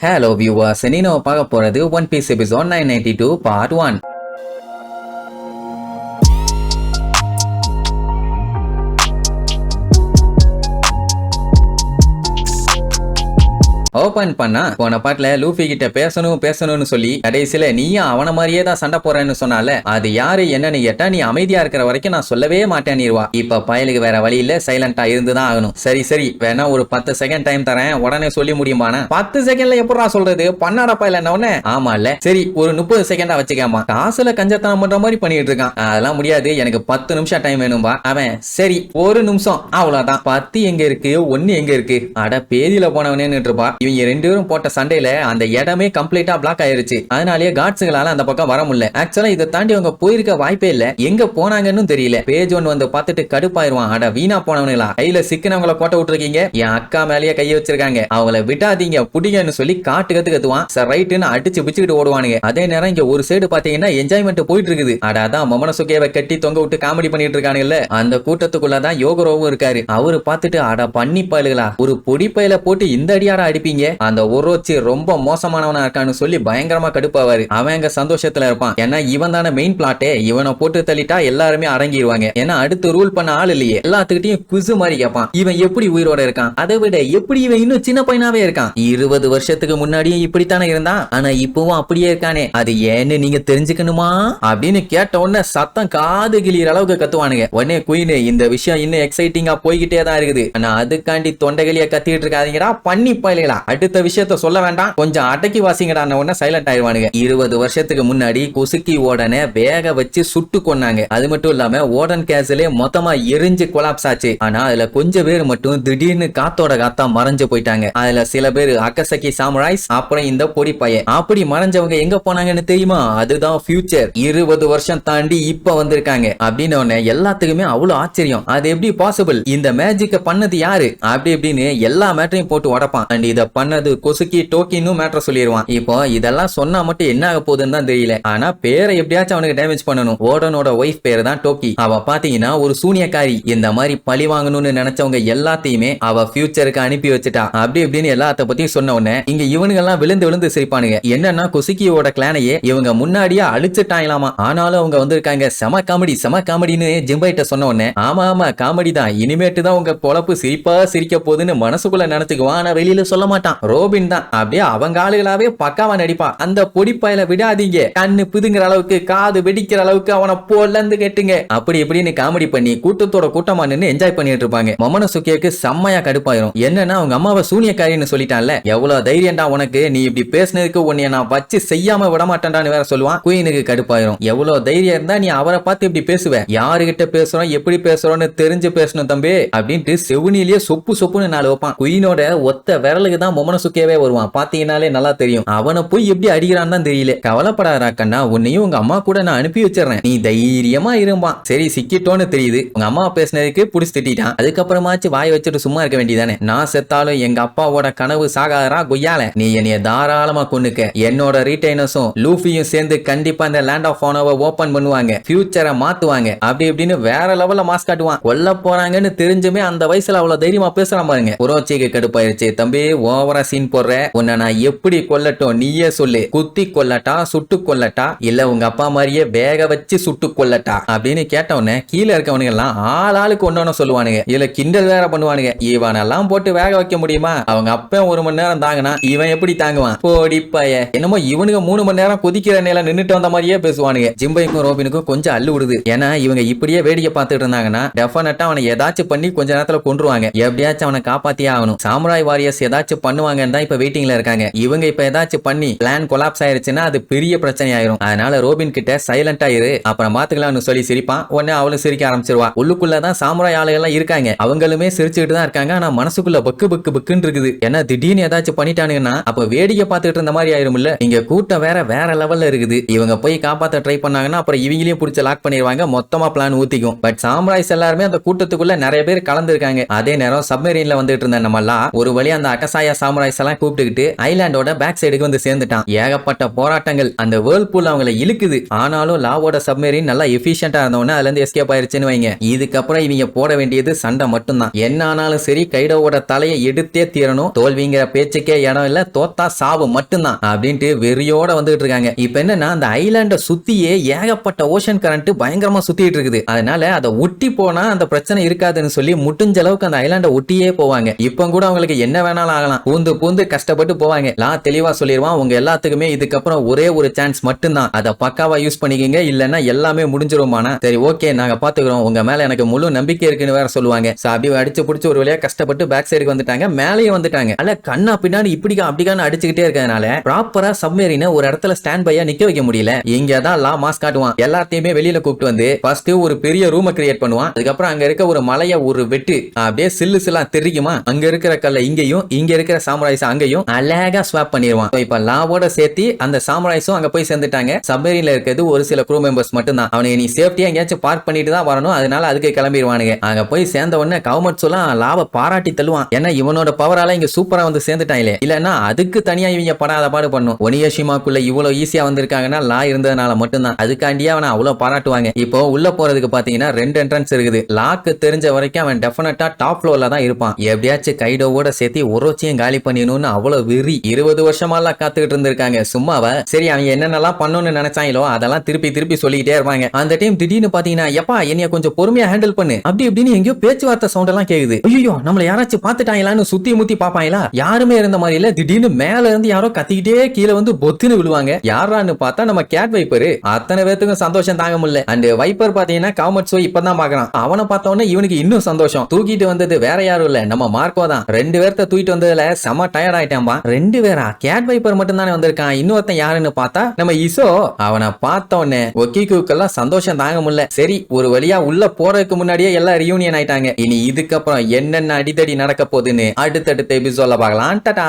Hello viewers, Nino பார்க்க போறது One Piece episode 992 part 1. Open பண்ணா போன பாட்டுல லூஃபி கிட்ட பேசணும்னு சொல்லி கடைசியில நீயும் அவன மாதிரியே தான் சண்டை போறேன்னு சொன்னால அது யாரு என்னன்னு கேட்டா நீ அமைதியா இருக்கிற வரைக்கும் நான் சொல்லவே மாட்டேன்னிருவா. இப்ப பயலுக்கு வேற வழி இல்ல, சைலண்டா இருந்துதான் ஆகணும். சரி வேணா ஒரு 10 செகண்ட் டைம் தரேன், உடனே சொல்லி முடியுமானா 10 செகண்ட்ல எப்படா சொல்றது, பண்ணாட பயல என்ன ஆமா இல்ல, சரி ஒரு 30 செகண்டா வச்சுக்காமா. காசுல கஞ்சத்தனம் பண்ற மாதிரி பண்ணிட்டு இருக்கான். அதெல்லாம் முடியாது, எனக்கு 10 நிமிஷம் டைம் வேணும்பா. அவன் சரி ஒரு நிமிஷம் அவ்வளவுதான். 10 எங்க இருக்கு, 1 எங்க இருக்கு, அட பேதியில போனவனேன்னு இருப்பா. இவங்க 2 பேரும் போட்ட சண்டையில அந்த இடமே கம்ப்ளீட்டா பிளாக் ஆயிருச்சு. அதனாலேயே காட்ஸ்களால அந்த பக்கம் வர முடியல. ஆக்சுவலா இதை தாண்டி அவங்க போயிருக்க வாய்ப்பே இல்ல. எங்க போனாங்கன்னு தெரியல. பேஜ் ஒன் வந்து பார்த்துட்டு கடுப்பாயிருவான். அட வீணா போனவனுங்களா, கையில சிக்கனவங்களை கோட்டை விட்டுருக்கீங்க, என் அக்கா மேலேயே கையை வச்சிருக்காங்க, அவங்கள விட்டாதீங்க புடிங்கன்னு சொல்லி காட்டு கத்துவான். சார் ரைட்டுன்னு அடிச்சு பிச்சுக்கிட்டு ஓடுவானுங்க. அதே நேரம் இங்க ஒரு சைடு பாத்தீங்கன்னா என்ஜாய்மெண்ட் போயிட்டு இருக்குது. அட அதான் மொமனசுகேவை கட்டி தொங்க விட்டு காமெடி பண்ணிட்டு இருக்கானுல்ல, அந்த கூட்டத்துக்குள்ளதான் யோகரோவும் இருக்காரு. அவரு பார்த்துட்டு அட பண்ணி பயலுகளா, ஒரு பொடி பயல போட்டு இந்த அடியாரா அடிப்பீங்க, அந்த ஒரோச்சி ரொம்ப மோசமானவனா இருக்கான்னு சொல்லி பயங்கரமா கடுப்பாவாரு. அவன் அங்க சந்தோஷத்துல இருப்பான். ஏன்னா இவன் தானே மெயின் பிளாட்டே, இவனை போட்டு தள்ளிட்டா எல்லாருமே அடங்கிடுவாங்க. ஏன்னா அடுத்து ரூல் பண்ண ஆள் இல்லையே, எல்லாத்துக்கிட்டையும் குசு மாதிரி கேட்பான். இவன் எப்படி உயிரோட இருக்கான், அதை விட எப்படி இவன் இன்னும் சின்ன பையனாவே இருக்கான். 20 வருஷத்துக்கு முன்னாடியும் இப்படித்தானே இருந்தான், ஆனா இப்பவும் அப்படியே இருக்கானே, அது ஏன்னு நீங்க தெரிஞ்சுக்கணுமா அப்படின்னு கேட்ட உடனே சத்தம் காது கிளியர் அளவுக்கு கத்துவானுங்க. உடனே குயின் இந்த விஷயம் இன்னும் எக்ஸைட்டிங்கா போய்கிட்டே தான் இருக்குது, ஆனா அதுக்காண்டி தொண்டைகளியா கத்திட்டு இருக்காதீங்கடா பண்ணி பயலுகளா, அடுத்த விஷயத்த சொல்ல வேண்டாம், கொஞ்சம் அடக்கி வாசிங்கடா. சைலண்ட் ஆயிடுவானுங்க. 20 வருஷத்துக்கு முன்னாடி குசுக்கி ஓடனை வேக வச்சு சுட்டு கொன்னாங்க. அது மட்டும் இல்லாம ஓடன் கேஸ்லே மொத்தமா எரிஞ்சு கொலாப்ஸ் ஆச்சு. ஆனா அதுல கொஞ்சம் பேர் மட்டும் திடீர்னு காத்தோட காத்தா மறைஞ்சு போயிட்டாங்க. அதுல சில பேர் அக்கசக்கி சாமுராய்ஸ், அப்புறம் இந்த பொடி பையன். அப்படி மறைஞ்சவங்க எங்க போனாங்கன்னு தெரியுமா, அதுதான் ஃபியூச்சர். 20 வருஷம் தாண்டி இப்ப வந்திருக்காங்க அப்படின்னு எல்லாத்துக்குமே அவ்வளவு ஆச்சரியம். அது எப்படி பாசிபிள், இந்த மேஜிக்க பண்ணது யாரு அப்படி இப்படின்னு எல்லா மேட்டரையும் போட்டு உடப்பான். அண்ட் இத பண்ணது கொசுக்கி டோக்கின்னு மேட்டர் சொல்லிடுவான். இப்போ இதெல்லாம் சொன்னா மட்டும் என்ன ஆக போகுதுன்னு தான் தெரியல. ஆனா பேரை எப்படியாச்சும் அவனுக்கு டேமேஜ் பண்ணணும். ஓடனோட ஒய்ஃப் பேரு தான் டோக்கி. அவ பாத்தீங்கன்னா ஒரு சூனியக்காரி. இந்த மாதிரி பழி வாங்கணும்னு நினைச்சவங்க எல்லாத்தையுமே அவ ஃபியூச்சருக்கு அனுப்பி வச்சுட்டா. அப்படி இப்படின்னு எல்லாத்த பத்தியும் சொன்ன உடனே இங்க இவனுங்க எல்லாம் விழுந்து சிரிப்பானுங்க. என்னன்னா குசுக்கியோட கிளானையே இவங்க முன்னாடியே அழிச்சுட்டாங்களாமா. ஆனாலும் அவங்க வந்திருக்காங்க. செம காமெடின்னு ஜிம்பைட்ட சொன்ன உடனே ஆமா காமெடி தான், இனிமேட்டு தான் உங்க பொழப்பு சிரிப்பா சிரிக்க போகுதுன்னு மனசுக்குள்ள நினைச்சுக்குவான். ஆனா வெளியில சொல்ல மாட்டான். ரோபின் தான் அப்படியே அவங்க ஆளுகளாவே பக்காவா நடிப்பா. அந்த பொடிப்பாயில விடாதீங்க, கண்ணு பிதுங்கிற அளவுக்கு காது வெடிக்கிற அளவுக்கு அவனை போலந்து கேட்டுங்க அப்படி இப்படின்னு காமெடி பண்ணி கூட்டத்தோட கூட்டமா நின்று என்ஜாய் பண்ணிட்டு இருப்பாங்க. மொமனசுகேக்கு செம்மையா கடுப்பாயிரும். என்னன்னா அவங்க அம்மாவை சூனியக்காரின்னு சொல்லிட்டான்ல, எவ்வளவு தைரியம்டா உனக்கு, நீ இப்படி பேசினதுக்கு உன்னைய நான் வச்சு செய்யாம விட மாட்டேன்டான்னு வேற சொல்லுவான். குயினுக்கு கடுப்பாயிரும். எவ்வளவு தைரியம் இருந்தா நீ அவரை பார்த்து இப்படி பேசுவ, யாருகிட்ட பேசுறோம் எப்படி பேசுறோம்னு தெரிஞ்சு பேசணும் தம்பி அப்படின்ட்டு செவுனிலேயே சொப்புன்னு நாலு வைப்பான். குயினோட ஒத்த விரலுக்கு தான் மொமனசுகேவே வருவான். பாத்தீங்கன்னாலே நல்லா தெரியும். அவனை போய் எப்படி அடிக்கிறான்னு தான் தெரியல. கவலைப்படாத கண்ணா, உன்னையும் உங்க அம்மா கூட நான் அனுப்பி வச்சிடறேன், நீ தைரியமா இருப்பான். சரி சிக்கிட்டோன்னு தெரியுது, உங்க அம்மா பேசினதுக்கு புடிச்சு திட்டான். அதுக்கப்புறமாச்சு வாய் வச்சுட்டு சும்மா இருக்க வேண்டியதானே. நான் செத்தாலும் எங்க அப்பாவோட கனவு சாகாதரா கொய்யால, நீ என்னைய தாராளமா கொன்னுக்க. என்னோட ரீட்டைனர்ஸும் லூஃபியும் சேர்ந்து கண்டிப்பா இந்த லேண்ட் ஆஃப் ஆனவை ஓபன் பண்ணுவாங்க, ஃபியூச்சரை மாத்துவாங்க அப்படி இப்படின்னு வேற லெவல்ல மாஸ் காட்டுவான். கொல்ல போறாங்கன்னு தெரிஞ்சுமே அந்த வயசுல அவ்வளவு தைரியமா பேசுறான் பாருங்க. உரோச்சிக்கு கடுப்பாயிருச்சு. தம்பி ஓவரா சீன் போடுற, உன்னை நான் எப்படி கொல்லட்டும் நீயே சொல்லு, குத்தி கொல்லட்டா சுட்டு கொல்லட்டா இல்ல உங்க அப்பா மாதிரியே வேக வச்சு சுட்டு கொல்லட்டா அப்படின்னு கேட்டவன கீழே இருக்கவனுங்க எல்லாம் ஆளுக்கு ஒன்னொன்னு சொல்லுவானுங்க. இதுல கிண்டல் வேற பண்ணுவானுங்க. இவனெல்லாம் போட்டு வேக வைக்க முடியுமா, அவங்க அப்ப 1 மணி நேரம் தாங்கினா இவன் எப்படி தாங்குவான் போடி பைய. என்னமோ இவனுங்க 3 மணி நேரம் கொதிக்கிற நிலை நின்னுட்டு வந்த மாதிரியே பேசுவானுங்க. ஜிம்பைக்கும் ரோபினுக்கும் கொஞ்சம் அள்ளு விடுது. ஏன்னா இவங்க இப்படியே வேடிக்கை பார்த்துட்டு இருந்தாங்கன்னா டெஃபினட்டா அவனை ஏதாச்சும் பண்ணி கொஞ்ச நேரத்துல கொன்றுவாங்க. எப்படியாச்சும் அவனை காப்பாத்தியே ஆகணும். சாமுராய் வாரியர்ஸ் ஏதாச்சும் பண்ணுவாங்கன்னு தான் இப்ப வெயிட்டிங்ல இருக்காங்க. இவங்க இப்ப ஏதாச்சும் பண்ணி பிளான் கொலாப்ஸ் ஆயிருச்சுன்னா அது பெரிய பிரச்சனை ஆயிரும். அதனால ரோபின் கிட்ட சைலண்டா இரு, அப்புறம் பாத்துக்கலாம்னு சொல்லி சிரிப்பான். உடனே அவளும் சிரிக்க ஆரம்பிச்சிருவா. உள்ளுக்குள்ளதான் சாமுராய் ஆளுகள் எல்லாம் இருக்காங்க. அவங்களுமே சிரிச்சுட்டு தான் இருக்காங்க. ஆனா மனசுக்குள்ள பக்குன்னு இருக்குது. ஏன்னா திடீர்னு ஏதாச்சும் பண்ணிட்டானுங்கன்னா அப்ப வேடிக்கை பார்த்துட்டு இருந்த மாதிரி ஆயிரும்ல. இங்க கூட்டம் வேற லெவல்ல இருக்குது. இவங்க போய் காப்பாத்த ட்ரை பண்ணாங்கன்னா அப்புறம் இவங்களையும் பிடிச்ச லாக் பண்ணிடுவாங்க. மொத்தமா பிளான் ஊத்திக்கும். பட் சாமுராய்ஸ் எல்லாருமே அந்த கூட்டத்துக்குள்ள நிறைய பேர் கலந்து இருக்காங்க. அதே நேரம் சப்மரீன்ல வந்துட்டு இருந்த நம்மலாம் ஒரு வழி அந்த அகசாயா சாமுராய்ஸ் எல்லாம் கூப்பிட்டுக்கிட்டு ஐலாண்டோட பேக் சைடுக்கு வந்து சேர்ந்துட்டான். ஏகப்பட்ட போராட்டங்கள், அந்த வேர்ல்பூல் அவங்களை இழுக்குது. ஆனாலும் லாவோட சப்மரீன் நல்லா எஃபிஷியன்டா இருந்தவொன்னே அதுல இருந்து எஸ்கேப் ஆயிருச்சுன்னு வைங்க. இதுக்கப்புறம் இவங்க போட வேண்டியது சண்டை மட்டும்தான். என்ன ஆனாலும் சரி கைடோவோட தலையை எடுத்தே தீரணும். தோல்விங்கிற பேச்சுக்கே இடம் இல்ல, தோத்தா சாவு மட்டும்தான் அப்படின்ட்டு வெறியோட வந்துட்டு இருக்காங்க. இப்ப என்னன்னா அந்த ஐலாண்ட சுத்தியே ஏகப்பட்ட ஓஷன் கரண்ட் பயங்கரமா சுத்திட்டு இருக்குது. அதனால அதை ஒட்டி போனா அந்த பிரச்சனை இருக்காதுன்னு சொல்லி முடிஞ்ச அளவுக்கு அந்த ஐலாண்ட ஒட்டியே போவாங்க. இப்ப கூட அவங்களுக்கு என்ன வேணாலும் ஆகலாம். பூந்து பூந்து கஷ்டப்பட்டு போவாங்க. நான் தெளிவா சொல்லிடுவான், உங்க எல்லாத்துக்குமே இதுக்கப்புறம் ஒரே ஒரு சான்ஸ் மட்டும்தான். அதை பக்காவா யூஸ் பண்ணிக்கங்க, இல்லன்னா எல்லாமே முடிஞ்சிருமானா. சரி ஓகே நாங்க பாத்துக்கிறோம், உங்க மேல எனக்கு முழு நம்பிக்கை இருக்குன்னு வேற சொல்லுவாங்க. அப்படியே அடிச்சு புடிச்சு ஒரு வழியா கஷ்டப்பட்டு பேக் சைடுக்கு வந்துட்டாங்க. மேலேயும் வந்துட்டாங்க. அல்ல கண்ணா பின்னாடி இப்படிக்கா அப்படிக்கான்னு அடிச்சுக்கிட்டே இருக்கிறதுனால ப்ராப்பரா சப்மரீனை ஒரு இடத்துல ஸ்டாண்ட் பையா நிக்க வைக்க முடியல. இங்கதான் லா மாஸ் காட்டுவான். எல்லாத்தையுமே வெளியில கூப்பிட்டு வந்து ஃபர்ஸ்ட் ஒரு பெரிய ரூமை கிரியேட் பண்ணுவான். அதுக்கப்புறம் அங்க இருக்க ஒரு மலைய ஒரு வெட்டு அப்படியே சில்லு சில்லா தெரியுமா, அங்க இருக்கிற கல்ல இங்கேயும் இங்க இருக்கிற சாமுராய்ஸ் அங்கேயும் அழகா ஸ்வாப் பண்ணிடுவான். இப்ப லாவோட சேர்த்து அந்த சாமுராய்ஸும் அங்க போய் சேர்ந்துட்டாங்க. சப்மரீன்ல இருக்கிறது ஒரு சில க்ரூ மெம்பர்ஸ் மட்டும் தான். அவனுக்கு நீ சேஃப்டியா எங்கேயாச்சும் பார்க் பண்ணிட்டு தான் வரணும். அதனால அதுக்கு கிளம்பிடுவானுங்க. அங்க போய் சேர்ந்த உடனே கவர்மெண்ட் சொல்லலாம் லாவை பாராட்டி தள்ளுவான். ஏன்னா இவனோட பவரால இங்க சூப்பரா வந்து சேர்ந்துட்டாங்களே, இல்லன்னா அதுக்கு தனியா இவங்க படாத பாடு பண்ணும். ஒனியோஷிமாக்குள்ள இவ்வளவு ஈஸியா வந்திருக்காங்கன்னா லா இருந்ததுனால மட்டும்தான். அதுக்காண்டியே அவனை அவ்வளவு பாராட்டுவாங்க. இப்போ உள்ள போறதுக்கு பாத்தீங்கன்னா 2 என்ட்ரன்ஸ் இருக்குது. லாக்கு தெரிஞ்ச வரைக்கும் அவன் டெஃபினட்டா டாப் ஃப்ளோர்ல தான் இருப்பான். எப்படியாச்சும் கைடோவோட சேர்த்து ஒரோச்சியும் காலி பண்ணிடணும்னு அவ்வளவு வெறி. 20 வருஷமாலாம் காத்துக்கிட்டு இருந்திருக்காங்க. சும்மாவ சரி அவங்க என்னென்னலாம் பண்ணணும்னு நினைச்சாங்களோ அதெல்லாம் திருப்பி திருப்பி சொல்லிக்கிட்டே இருப்பாங்க. அந்த டைம் திடீர்னு பாத்தீங்கன்னா எப்பா என்னைய கொஞ்சம் பொறுமையா ஹேண்டில் பண்ணு அப்படி இப்படின்னு எங்கேயோ பேச்சுவார்த்தை சவுண்ட் எல்லாம் கேக்குது. ஐயோ நம்மள யாராச்சும் பாத்துட்டாங்களான்னு சுத்தி முத்தி பாப்பாங்களா, யாருமே இருந்த மாதிரி இல்ல. திடீர்னு மேல இருந்து யாரோ கத்திக்கிட்டே கீழே வந்து பொத்துன்னு விழுவாங்க. யாரான்னு பார்த்தா நம்ம கேட் வைப்பர். அத்தனை பேத்துக்கும் சந்தோஷம் தாங்க முடியல. அண்ட் வைப்பர் பாத்தீங்கன்னா காமெட்ஸோ இப்பதான் பாக்குறான். அவனை பார்த்தவொடனே இவனுக்கு இன்னும் சந்தோஷம். தூக்கிட்டு வந்தது வேற யாரும் இல்ல, நம்ம மார்க்கோ தான். 2 பேர்த்த தூக்கிட்டு வந்ததுல செம டயர்ட் ஆயிட்டான்பா. 2 பேரா? கேட் வைப்பர் மட்டும் தானே வந்திருக்கான். இன்னொருத்தன் யாருன்னு பார்த்தா நம்ம இசோ. அவனை பார்த்தவொடனே ஒக்கிக்குக்கெல்லாம் சந்தோஷம் தாங்க முடியல. சரி ஒரு வழியா உள்ள போறதுக்கு முன்னாடியே எல்லாம் ரியூனியன் ஆயிட்டாங்க. இனி இதுக்கப்புறம் என்னென்ன அடிதடி நடக்க போகுதுன்னு அடுத்தடுத்த எபிசோட்ல பார்க்கலாம். டாடா.